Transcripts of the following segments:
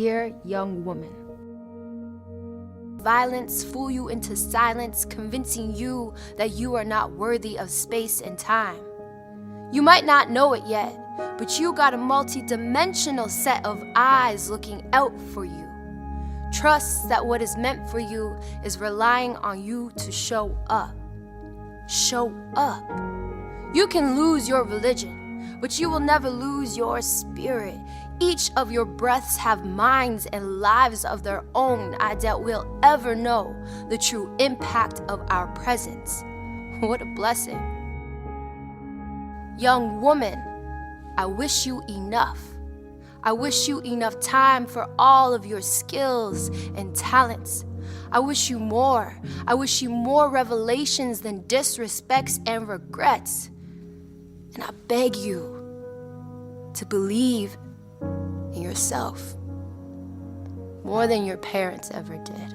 Dear young woman, violence fool you into silence, convincing you that you are not worthy of space and time. You might not know it yet, but you got a multi-dimensional set of eyes looking out for you. Trust that what is meant for you is relying on you to show up. Show up. You can lose your religion, but you will never lose your spirit. Each of your breaths have minds and lives of their own. I doubt we'll ever know the true impact of our presence. What a blessing. Young woman, I wish you enough. I wish you enough time for all of your skills and talents. I wish you more. I wish you more revelations than disrespects and regrets. And I beg you to believe in yourself more than your parents ever did.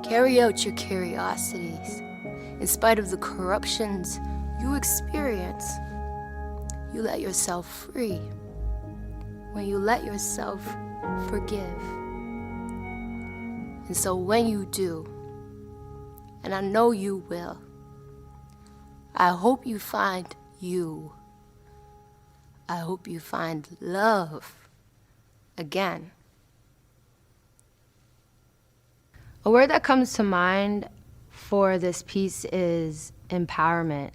Carry out your curiosities in spite of the corruptions you experience. You let yourself free when you let yourself forgive. And so when you do, and I know you will, I hope you find you. I hope you find love again. A word that comes to mind for this piece is empowerment.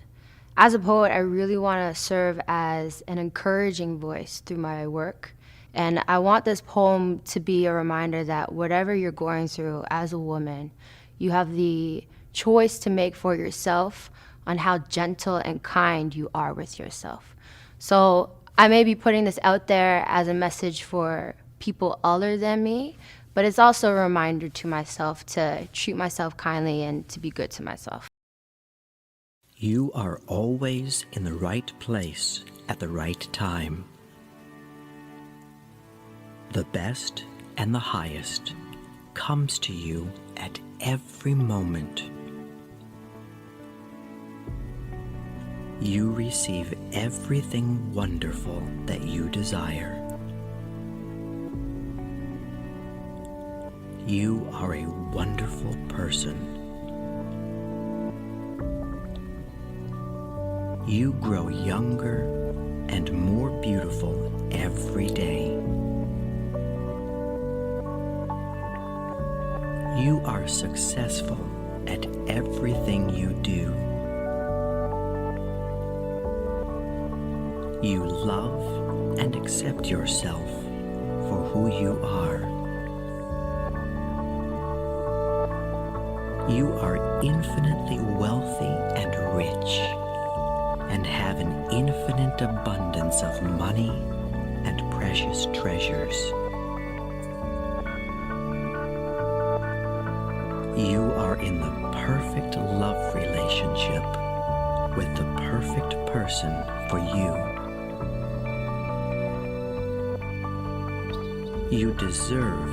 As a poet, I really want to serve as an encouraging voice through my work. And I want this poem to be a reminder that whatever you're going through as a woman, you have the choice to make for yourself on how gentle and kind you are with yourself. So I may be putting this out there as a message for people other than me, but it's also a reminder to myself to treat myself kindly and to be good to myself. You are always in the right place at the right time. The best and the highest comes to you at every moment. You receive everything wonderful that you desire. You are a wonderful person. You grow younger and more beautiful every day. You are successful at everything you do. You love and accept yourself for who you are. You are infinitely wealthy and rich, and have an infinite abundance of money and precious treasures. You are in the perfect love relationship with the perfect person for you. You deserve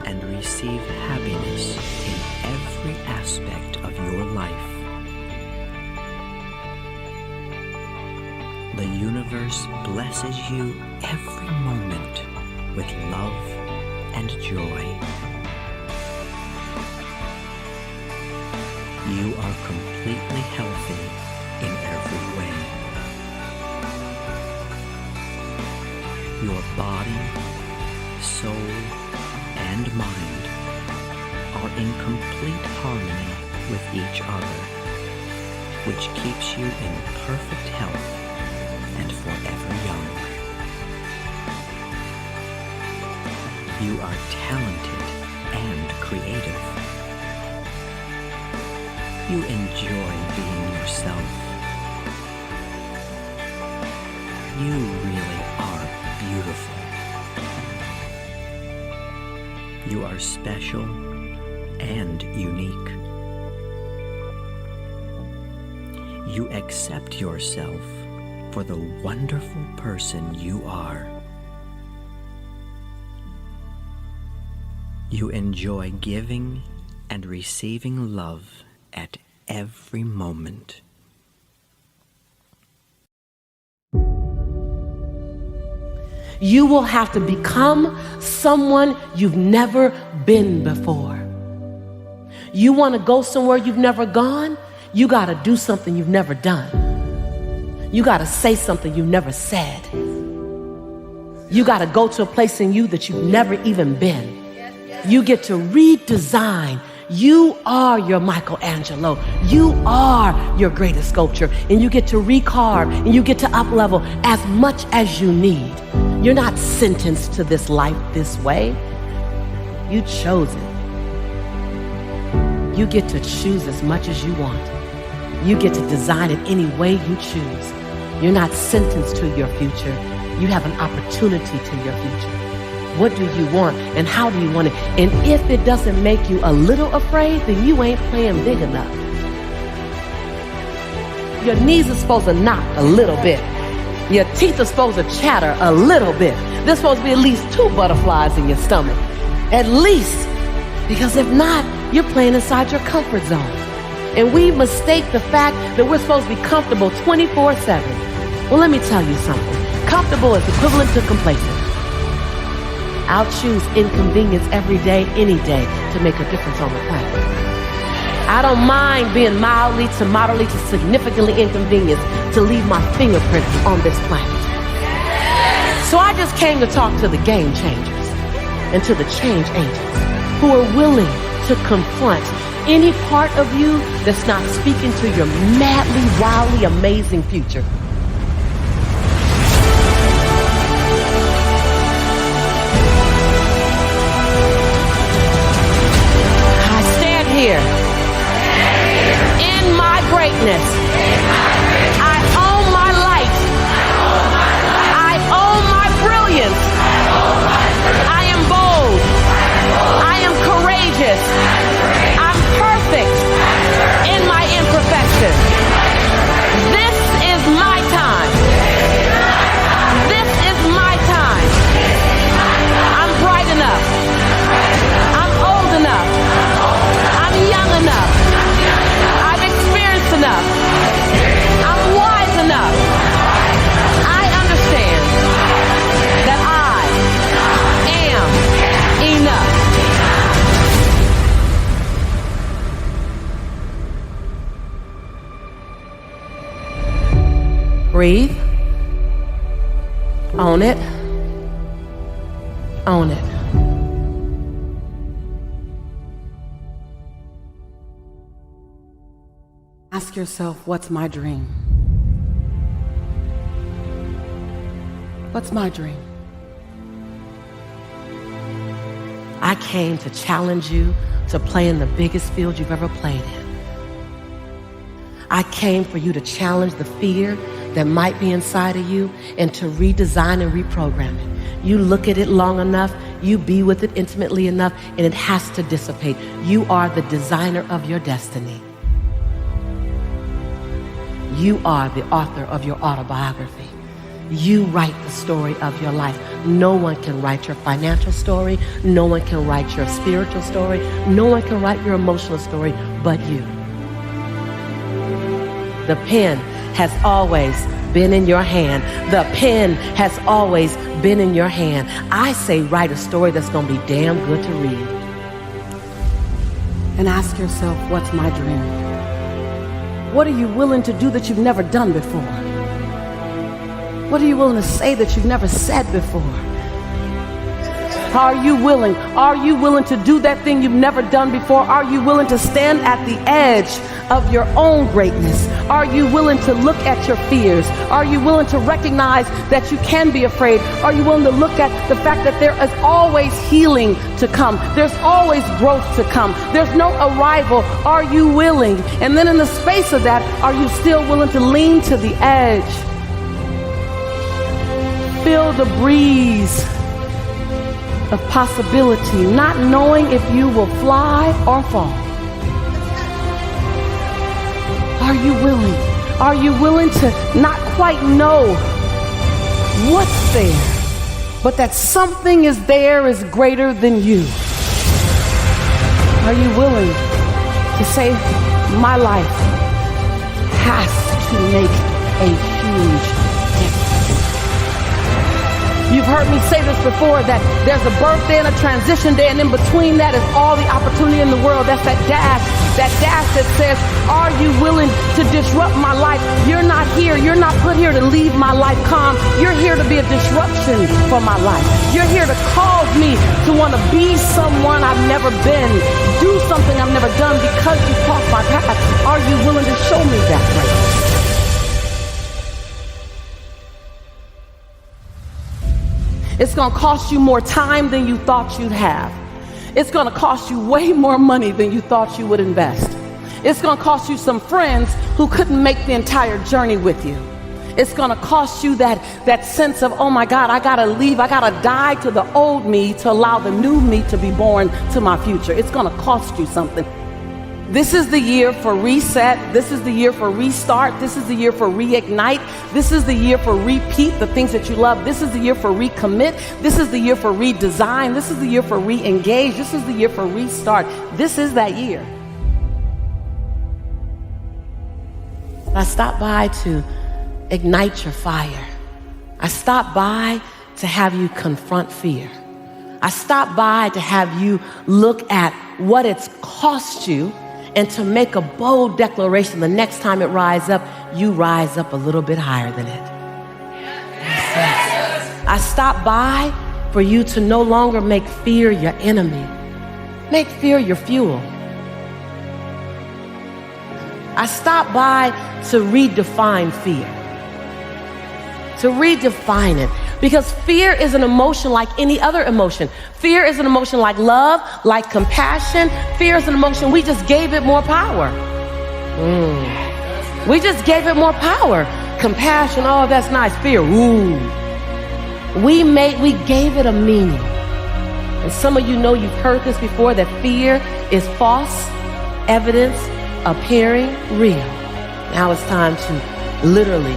and receive happiness in every aspect of your life. The universe blesses you every moment with love and joy. You are completely healthy in every way. Your body, soul, and mind are in complete harmony with each other, which keeps you in perfect health and forever young. You are talented and creative. You enjoy being yourself. You really are beautiful. You are special and unique. You accept yourself for the wonderful person you are. You enjoy giving and receiving love at every moment. You will have to become someone you've never been before. You want to go somewhere you've never gone? You got to do something you've never done. You got to say something you've never said. You got to go to a place in you that you've never even been. You get to redesign. You are your Michelangelo. You are your greatest sculpture. And you get to recarve and you get to up-level as much as you need. You're not sentenced to this life this way. You chose it. You get to choose as much as you want. You get to design it any way you choose. You're not sentenced to your future. You have an opportunity to your future. What do you want and how do you want it? And if it doesn't make you a little afraid, then you ain't playing big enough. Your knees are supposed to knock a little bit. Your teeth are supposed to chatter a little bit. There's supposed to be at least 2 butterflies in your stomach. At least. Because if not, you're playing inside your comfort zone. And we mistake the fact that we're supposed to be comfortable 24/7. Well, let me tell you something. Comfortable is equivalent to complacent. I'll choose inconvenience every day, any day, to make a difference on the planet. I don't mind being mildly to moderately to significantly inconvenienced to leave my fingerprint on this planet. So I just came to talk to the game changers and to the change agents who are willing to confront any part of you that's not speaking to your madly, wildly amazing future. Here. In my greatness, I own my light. I own my brilliance. I am bold. I am courageous. I'm perfect in my imperfection. This is my time. This is my time. I'm bright enough. I'm old enough. Young enough. I've experienced enough. I'm wise enough. I understand that I am enough. Breathe. Own it. Own it. Ask yourself, what's my dream? What's my dream? I came to challenge you to play in the biggest field you've ever played in. I came for you to challenge the fear that might be inside of you and to redesign and reprogram it. You look at it long enough, you be with it intimately enough, and it has to dissipate. You are the designer of your destiny. You are the author of your autobiography. You write the story of your life. No one can write your financial story. No one can write your spiritual story. No one can write your emotional story but you. The pen has always been in your hand. The pen has always been in your hand. I say write a story that's going to be damn good to read. And ask yourself, what's my dream? What are you willing to do that you've never done before? What are you willing to say that you've never said before? Are you willing? Are you willing to do that thing you've never done before? Are you willing to stand at the edge of your own greatness? Are you willing to look at your fears? Are you willing to recognize that you can be afraid? Are you willing to look at the fact that there is always healing to come? There's always growth to come. There's no arrival. Are you willing? And then in the space of that, are you still willing to lean to the edge? Feel the breeze of possibility, not knowing if you will fly or fall. Are you willing? Are you willing to not quite know what's there, but that something is there is greater than you? Are you willing to say, my life has to make a huge difference? You've heard me say this before, that there's a birthday and a transition day, and in between that is all the opportunity in the world. That's that dash that says, are you willing to disrupt my life? You're not here. You're not put here to leave my life calm. You're here to be a disruption for my life. You're here to cause me to want to be someone I've never been, do something I've never done because you crossed my path. Are you willing to show me that right? It's going to cost you more time than you thought you'd have. It's going to cost you way more money than you thought you would invest. It's going to cost you some friends who couldn't make the entire journey with you. It's going to cost you that sense of, oh my God, I got to leave. I got to die to the old me to allow the new me to be born to my future. It's going to cost you something. This is the year for reset. This is the year for restart. This is the year for reignite. This is the year for repeat the things that you love. This is the year for recommit. This is the year for redesign. This is the year for re-engage. This is the year for restart. This is that year. I stopped by to ignite your fire. I stopped by to have you confront fear. I stopped by to have you look at what it's cost you and to make a bold declaration. The next time it rises up, you rise up a little bit higher than it. Yes. I stopped by for you to no longer make fear your enemy. Make fear your fuel. I stopped by to redefine fear. To redefine it. Because fear is an emotion like any other emotion. Fear is an emotion like love, like compassion. Fear is an emotion, we just gave it more power. We just gave it more power. Compassion, oh, that's nice. Fear, ooh. We gave it a meaning. And some of you know you've heard this before, that fear is false evidence appearing real. Now it's time to literally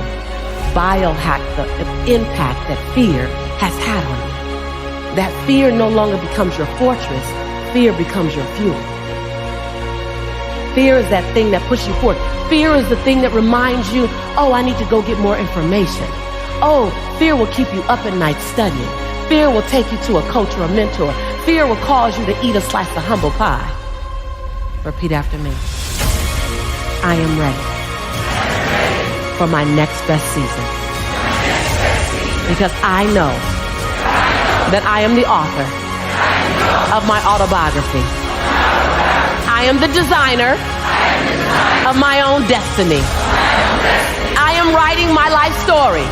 biohack the impact that fear has had on you. That fear no longer becomes your fortress. Fear becomes your fuel. Fear is that thing that pushes you forward. Fear is the thing that reminds you, oh, I need to go get more information. Oh, fear will keep you up at night studying. Fear will take you to a coach or a mentor. Fear will cause you to eat a slice of humble pie. Repeat after me. I am ready for my next best season. Because I know that I am the author of my autobiography. I am the designer of my own destiny. I am writing my life story.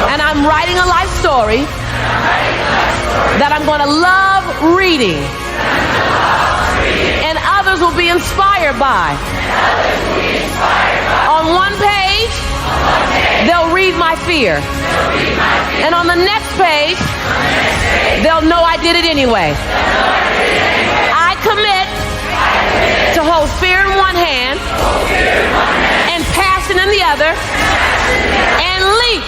And I'm writing a life story that I'm going to love reading. And others will be inspired by. On one page, they'll read my fear. And on the next page, they'll know I did it anyway. I commit to hold fear in one hand and passion in the other, and leap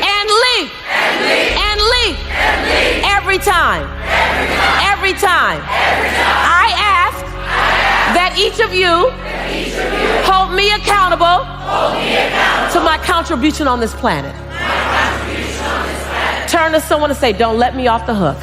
and leap and leap every time. Every time. I ask that each of you hold me accountable to my contribution on this planet. Turn to someone and say, don't let me off the hook.